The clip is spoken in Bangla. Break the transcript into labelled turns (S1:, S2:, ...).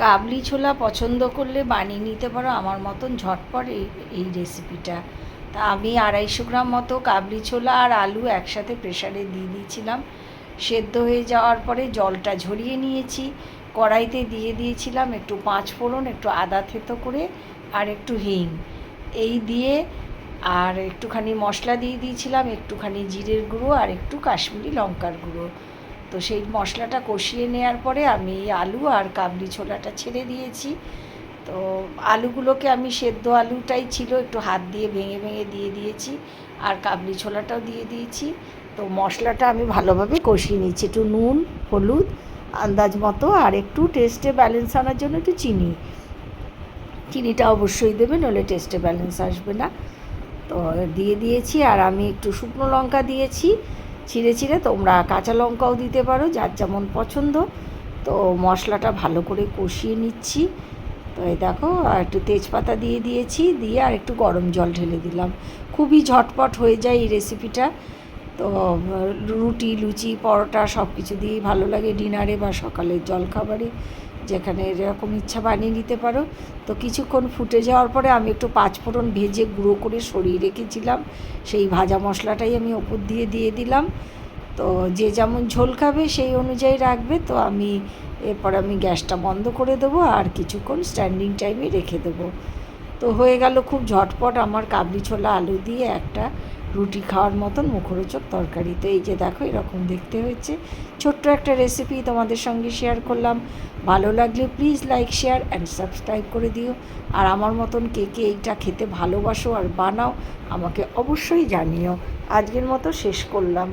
S1: কাবলি ছোলা পছন্দ করলে বানিয়ে নিতে পারো আমার মতন ঝটপট এই রেসিপিটা। তা আমি 250 গ্রাম মতো কাবলি ছোলা আর আলু একসাথে প্রেসারে দিয়ে দিয়েছিলাম। সেদ্ধ হয়ে যাওয়ার পরে জলটা ঝরিয়ে নিয়েছি। কড়াইতে দিয়ে দিয়েছিলাম একটু পাঁচফোড়ন, একটু আদা থেতো করে আর একটু হিং এই দিয়ে, আর একটুখানি মশলা দিয়ে দিয়েছিলাম, একটুখানি জিরের গুঁড়ো আর একটু কাশ্মীরি লঙ্কার গুঁড়ো। তো সেই মশলাটা কষিয়ে নেওয়ার পরে আমি আলু আর কাবলি ছোলাটা ছেড়ে দিয়েছি। তো আলুগুলোকে আমি সেদ্ধ আলুটাই ছিল একটু হাত দিয়ে ভেঙে ভেঙে দিয়ে দিয়েছি, আর কাবলি ছোলাটাও দিয়ে দিয়েছি। তো মশলাটা আমি ভালোভাবে কষিয়ে নিচ্ছি, একটু নুন, হলুদ আন্দাজ মতো, আর একটু টেস্টে ব্যালেন্স আনার জন্য একটু চিনি। চিনিটা অবশ্যই দেবে, নইলে টেস্টে ব্যালেন্স আসবে না। তো দিয়ে দিয়েছি, আর আমি একটু শুকনো লঙ্কা দিয়েছি ছিঁড়ে ছিঁড়ে, তোমরা কাঁচা লঙ্কাও দিতে পারো যার যেমন পছন্দ। তো মশলাটা ভালো করে কষিয়ে নিচ্ছি। তো এই দেখো, আর একটু তেজপাতা দিয়ে দিয়েছি, দিয়ে আর একটু গরম জল ঢেলে দিলাম। খুবই ঝটপট হয়ে যায় এই রেসিপিটা। তো রুটি, লুচি, পরোটা সব কিছু দিয়েই ভালো লাগে, ডিনারে বা সকালের জলখাবারে যেখানে এরকম ইচ্ছা বানিয়ে নিতে পারো। তো কিছুক্ষণ ফুটে যাওয়ার পরে আমি একটু পাঁচফোড়ন ভেজে গুঁড়ো করে সরিয়ে রেখেছিলাম, সেই ভাজা মশলাটাই আমি ওপর দিয়ে দিয়ে দিলাম। তো যে যেমন ঝোল খাবে সেই অনুযায়ী রাখবে। তো এরপর আমি গ্যাসটা বন্ধ করে দেবো আর কিছুক্ষণ স্ট্যান্ডিং টাইমে রেখে দেবো। তো হয়ে গেল খুব ঝটপট আমার কাবলি ছোলা আলু দিয়ে একটা রুটি খাওয়ার মতন মুখরোচক তরকারি। তো এই যে দেখো, এরকম দেখতে হয়েছে। ছোট্ট একটা রেসিপি তোমাদের সঙ্গে শেয়ার করলাম। ভালো লাগলে please like, share and subscribe করে দিও। আর আমার মতন কে কে এইটা খেতে ভালোবাসো আর বানাও আমাকে অবশ্যই জানিও। আজকের মতো শেষ করলাম।